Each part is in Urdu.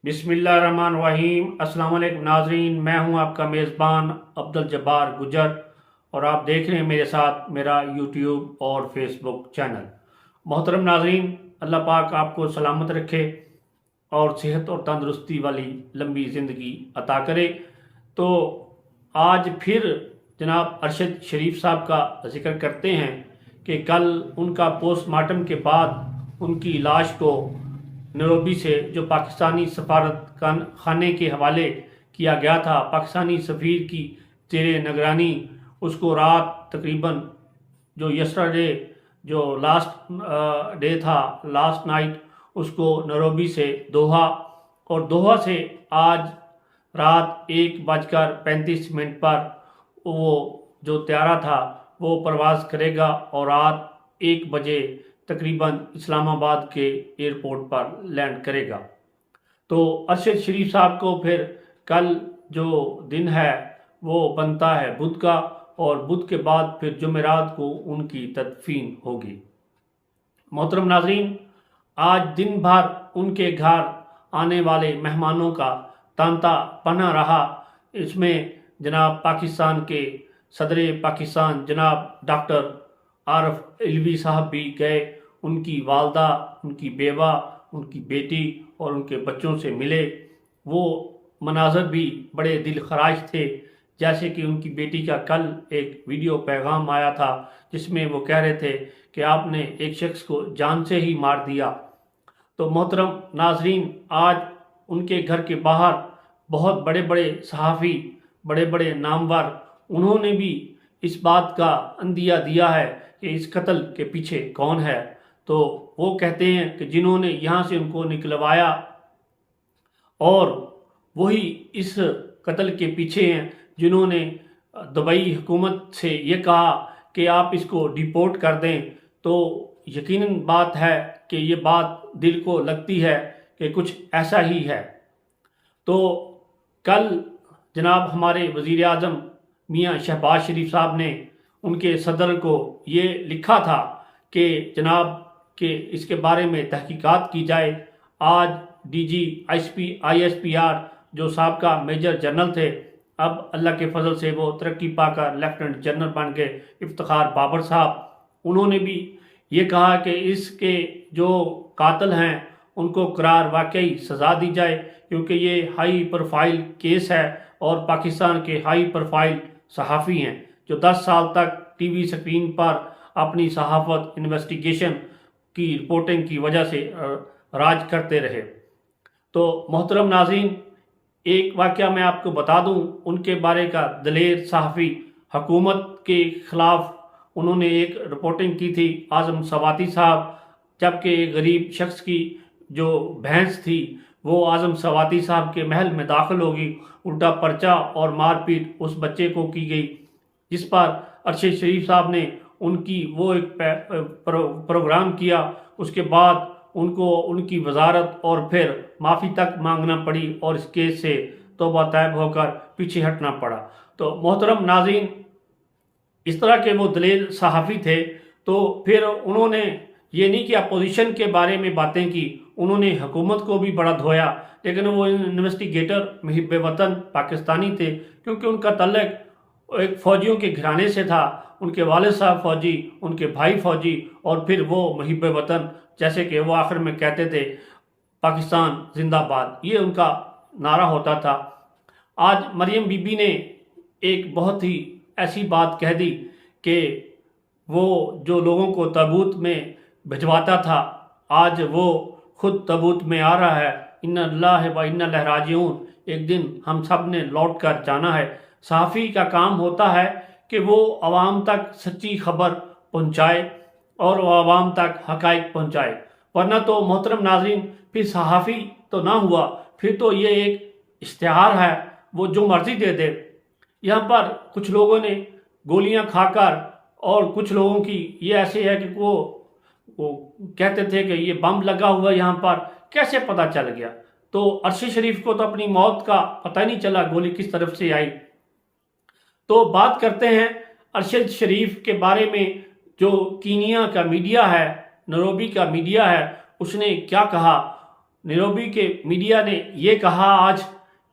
بسم اللہ الرحمن الرحیم۔ السلام علیکم ناظرین، میں ہوں آپ کا میزبان عبدالجبار گجر اور آپ دیکھ رہے ہیں میرے ساتھ میرا یوٹیوب اور فیس بک چینل۔ محترم ناظرین، اللہ پاک آپ کو سلامت رکھے اور صحت اور تندرستی والی لمبی زندگی عطا کرے۔ تو آج پھر جناب ارشد شریف صاحب کا ذکر کرتے ہیں کہ کل ان کا پوسٹ مارٹم کے بعد ان کی لاش کو نیروبی سے جو پاکستانی سفارت خانے کے حوالے کیا گیا تھا، پاکستانی سفیر کی زیر نگرانی اس کو رات تقریباً جو یسٹرڈے جو لاسٹ ڈے تھا، لاسٹ نائٹ، اس کو نیروبی سے دوحہ اور دوحہ سے آج رات 1:35 پر وہ جو طیارہ تھا وہ پرواز کرے گا اور رات 1 بجے تقریباً اسلام آباد کے ایئرپورٹ پر لینڈ کرے گا۔ تو ارشد شریف صاحب کو پھر کل جو دن ہے وہ بنتا ہے بدھ کا، اور بدھ کے بعد پھر جمعرات کو ان کی تدفین ہوگی۔ محترم ناظرین، آج دن بھر ان کے گھر آنے والے مہمانوں کا تانتا پنا رہا۔ اس میں جناب پاکستان کے صدر پاکستان جناب ڈاکٹر عارف علوی صاحب بھی گئے، ان کی والدہ، ان کی بیوہ، ان کی بیٹی اور ان کے بچوں سے ملے۔ وہ مناظر بھی بڑے دل خراش تھے، جیسے کہ ان کی بیٹی کا کل ایک ویڈیو پیغام آیا تھا جس میں وہ کہہ رہے تھے کہ آپ نے ایک شخص کو جان سے ہی مار دیا۔ تو محترم ناظرین، آج ان کے گھر کے باہر بہت بڑے بڑے صحافی، بڑے بڑے نامور، انہوں نے بھی اس بات کا اندیہ دیا ہے کہ اس قتل کے پیچھے کون ہے۔ تو وہ کہتے ہیں کہ جنہوں نے یہاں سے ان کو نکلوایا اور وہی اس قتل کے پیچھے ہیں، جنہوں نے دبئی حکومت سے یہ کہا کہ آپ اس کو ڈیپورٹ کر دیں۔ تو یقیناً بات ہے کہ یہ بات دل کو لگتی ہے کہ کچھ ایسا ہی ہے۔ تو کل جناب ہمارے وزیر اعظم میاں شہباز شریف صاحب نے ان کے صدر کو یہ لکھا تھا کہ جناب کہ اس کے بارے میں تحقیقات کی جائے۔ آج D G I S P R جو سابقہ میجر جنرل تھے، اب اللہ کے فضل سے وہ ترقی پا کر لیفٹیننٹ جنرل بن گئے، افتخار بابر صاحب، انہوں نے بھی یہ کہا کہ اس کے جو قاتل ہیں ان کو قرار واقعی سزا دی جائے، کیونکہ یہ ہائی پروفائل کیس ہے اور پاکستان کے ہائی پروفائل صحافی ہیں جو 10 سال تک ٹی وی سکرین پر اپنی صحافت انویسٹیگیشن کی رپورٹنگ کی وجہ سے راج کرتے رہے۔ تو محترم ناظرین، ایک واقعہ میں آپ کو بتا دوں ان کے بارے کا۔ دلیر صحافی، حکومت کے خلاف انہوں نے ایک رپورٹنگ کی تھی، اعظم سواتی صاحب، جبکہ ایک غریب شخص کی جو بھینس تھی وہ اعظم سواتی صاحب کے محل میں داخل ہوگی، الٹا پرچہ اور مار پیٹ اس بچے کو کی گئی، جس پر ارشد شریف صاحب نے ان کی وہ ایک پروگرام کیا۔ اس کے بعد ان کو ان کی وزارت اور پھر معافی تک مانگنا پڑی اور اس کیس سے توبہ طیب ہو کر پیچھے ہٹنا پڑا۔ تو محترم ناظرین، اس طرح کے وہ دلیل صحافی تھے۔ تو پھر انہوں نے یہ نہیں کہ اپوزیشن کے بارے میں باتیں کی، انہوں نے حکومت کو بھی بڑا دھویا، لیکن وہ انویسٹیگیٹر محب وطن پاکستانی تھے، کیونکہ ان کا تعلق ایک فوجیوں کے گھرانے سے تھا، ان کے والد صاحب فوجی، ان کے بھائی فوجی، اور پھر وہ محب وطن، جیسے کہ وہ آخر میں کہتے تھے پاکستان زندہ باد، یہ ان کا نعرہ ہوتا تھا۔ آج مریم بی بی نے ایک بہت ہی ایسی بات کہہ دی کہ وہ جو لوگوں کو تابوت میں بھجواتا تھا، آج وہ خود تابوت میں آ رہا ہے۔ ان اللہ و انا الیہ راجعون، ایک دن ہم سب نے لوٹ کر جانا ہے۔ صحافی کا کام ہوتا ہے کہ وہ عوام تک سچی خبر پہنچائے اور وہ عوام تک حقائق پہنچائے، ورنہ تو محترم ناظرین پھر صحافی تو نہ ہوا، پھر تو یہ ایک اشتہار ہے، وہ جو مرضی دے دے۔ یہاں پر کچھ لوگوں نے گولیاں کھا کر، اور کچھ لوگوں کی یہ ایسے ہے کہ وہ کہتے تھے کہ یہ بم لگا ہوا یہاں پر، کیسے پتہ چل گیا؟ تو ارشد شریف کو تو اپنی موت کا پتہ نہیں چلا گولی کس طرف سے آئی۔ تو بات کرتے ہیں ارشد شریف کے بارے میں۔ جو کینیا کا میڈیا ہے، نیروبی کا میڈیا ہے، اس نے کیا کہا؟ نیروبی کے میڈیا نے یہ کہا آج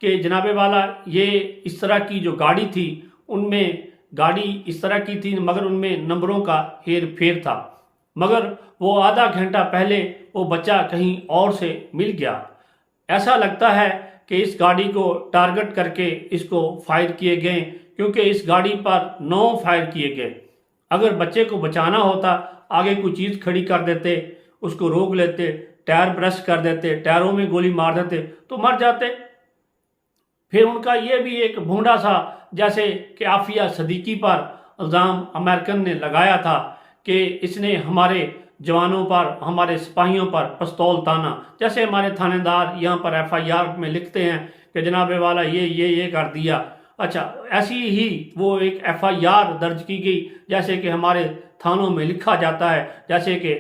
کہ جناب والا یہ اس طرح کی جو گاڑی تھی ان میں گاڑی اس طرح کی تھی مگر ان میں نمبروں کا ہیر پھیر تھا، مگر وہ آدھا گھنٹہ پہلے وہ بچہ کہیں اور سے مل گیا۔ ایسا لگتا ہے کہ اس گاڑی کو ٹارگٹ کر کے اس کو فائر کیے گئے، کیونکہ اس گاڑی پر 9 فائر کیے گئے۔ اگر بچے کو بچانا ہوتا آگے کوئی چیز کھڑی کر دیتے، اس کو روک لیتے، ٹائر برسٹ کر دیتے، ٹائروں میں گولی مار دیتے تو مر جاتے۔ پھر ان کا یہ بھی ایک بھونڈا سا جیسے کہ عافیہ صدیقی پر الزام امریکن نے لگایا تھا کہ اس نے ہمارے جوانوں پر، ہمارے سپاہیوں پر پستول تانا، جیسے ہمارے تھانے دار یہاں پر FIR میں لکھتے ہیں کہ جناب والا یہ کر دیا۔ اچھا، ایسی ہی وہ ایک FIR درج کی گئی جیسے کہ ہمارے تھانوں میں لکھا جاتا ہے، جیسے کہ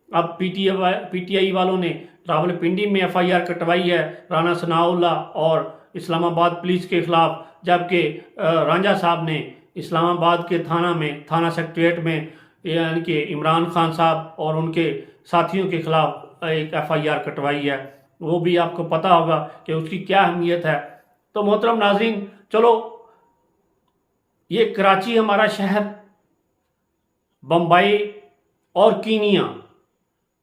اب PTI والوں نے راولپنڈی میں FIR کٹوائی ہے رانا ثناء اللہ اور اسلام آباد پولیس کے خلاف، جبکہ رانجھا صاحب نے اسلام آباد کے تھانہ سیکریٹریٹ میں یعنی کہ عمران خان صاحب اور ان کے ساتھیوں کے خلاف ایک FIR کٹوائی ہے۔ وہ بھی آپ کو پتہ ہوگا کہ اس کی کیا اہمیت ہے۔ تو محترم ناظرین، چلو یہ کراچی ہمارا شہر، بمبئی اور کینیا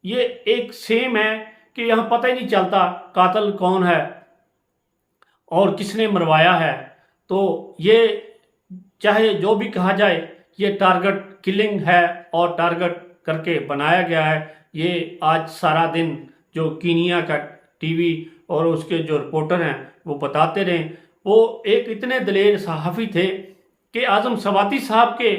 یہ ایک سیم ہے کہ یہاں پتہ ہی نہیں چلتا قاتل کون ہے اور کس نے مروایا ہے۔ تو یہ چاہے جو بھی کہا جائے یہ ٹارگٹ کلنگ ہے اور ٹارگٹ کر کے بنایا گیا ہے۔ یہ آج سارا دن جو کینیا کا ٹی وی اور اس کے جو رپورٹر ہیں وہ بتاتے رہے۔ وہ ایک اتنے دلیر صحافی تھے کہ اعظم سواتی صاحب کے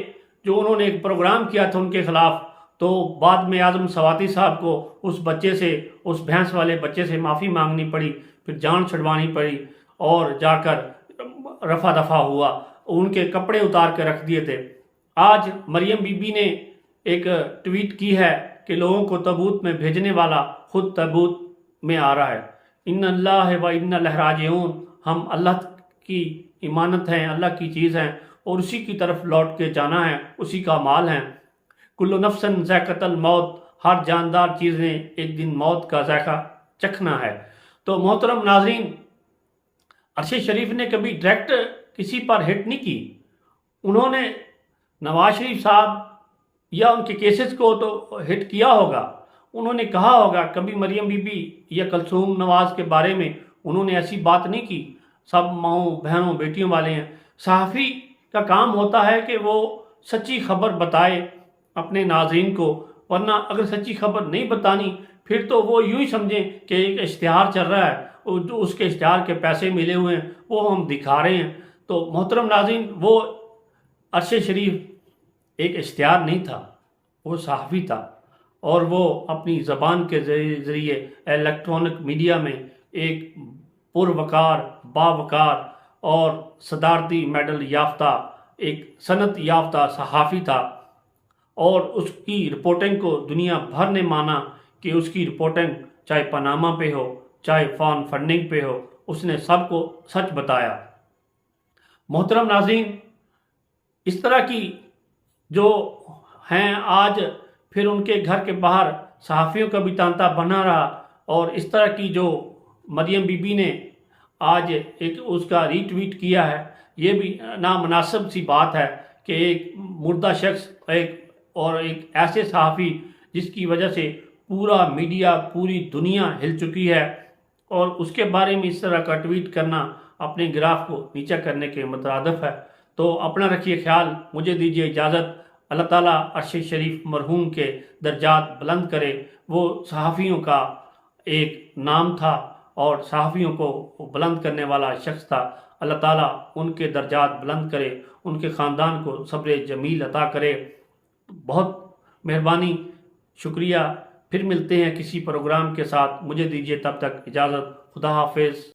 جو انہوں نے ایک پروگرام کیا تھا ان کے خلاف، تو بعد میں اعظم سواتی صاحب کو اس بچے سے، اس بھینس والے بچے سے معافی مانگنی پڑی، پھر جان چھڑوانی پڑی اور جا کر رفع دفع ہوا، ان کے کپڑے اتار کے رکھ دیے تھے۔ آج مریم بی بی نے ایک ٹویٹ کی ہے کہ لوگوں کو تابوت میں بھیجنے والا خود تابوت میں آ رہا ہے۔ ان اللہ و انا الیہ راجعون، ہم اللہ کی امانت ہیں، اللہ کی چیز ہیں اور اسی کی طرف لوٹ کے جانا ہے، اسی کا مال ہے۔ کل نفس ذائقۃ الموت، ہر جاندار چیز نے ایک دن موت کا ذائقہ چکھنا ہے۔ تو محترم ناظرین، ارشد شریف نے کبھی ڈائریکٹ کسی پر ہٹ نہیں کی۔ انہوں نے نواز شریف صاحب یا ان کے کیسز کو تو ہٹ کیا ہوگا، انہوں نے کہا ہوگا، کبھی مریم بی بی یا کلثوم نواز کے بارے میں انہوں نے ایسی بات نہیں کی۔ سب ماؤں بہنوں بیٹیوں والے ہیں۔ صحافی کا کام ہوتا ہے کہ وہ سچی خبر بتائے اپنے ناظرین کو، ورنہ اگر سچی خبر نہیں بتانی پھر تو وہ یوں ہی سمجھیں کہ ایک اشتہار چل رہا ہے، اس کے اشتہار کے پیسے ملے ہوئے ہیں وہ ہم دکھا رہے ہیں۔ تو محترم ناظرین، وہ ارشد شریف ایک اشتہار نہیں تھا، وہ صحافی تھا، اور وہ اپنی زبان کے ذریعے الیکٹرانک میڈیا میں ایک پروقار، باوقار اور صدارتی میڈل یافتہ، ایک سند یافتہ صحافی تھا، اور اس کی رپورٹنگ کو دنیا بھر نے مانا کہ اس کی رپورٹنگ چاہے پاناما پہ ہو، چاہے فارن فنڈنگ پہ ہو، اس نے سب کو سچ بتایا۔ محترم ناظرین، اس طرح کی جو ہیں آج پھر ان کے گھر کے باہر صحافیوں کا بھی تانتا بنا رہا، اور اس طرح کی جو مریم بی بی نے آج ایک اس کا ری ٹویٹ کیا ہے، یہ بھی نامناسب سی بات ہے کہ ایک مردہ شخص ایک ایسے صحافی جس کی وجہ سے پورا میڈیا، پوری دنیا ہل چکی ہے، اور اس کے بارے میں اس طرح کا ٹویٹ کرنا اپنے گراف کو نیچا کرنے کے مترادف ہے۔ تو اپنا رکھیے خیال، مجھے دیجیے اجازت۔ اللہ تعالیٰ ارشد شریف مرحوم کے درجات بلند کرے۔ وہ صحافیوں کا ایک نام تھا اور صحافیوں کو بلند کرنے والا شخص تھا۔ اللہ تعالیٰ ان کے درجات بلند کرے، ان کے خاندان کو صبر جمیل عطا کرے۔ بہت مہربانی، شکریہ۔ پھر ملتے ہیں کسی پروگرام کے ساتھ، مجھے دیجیے تب تک اجازت۔ خدا حافظ۔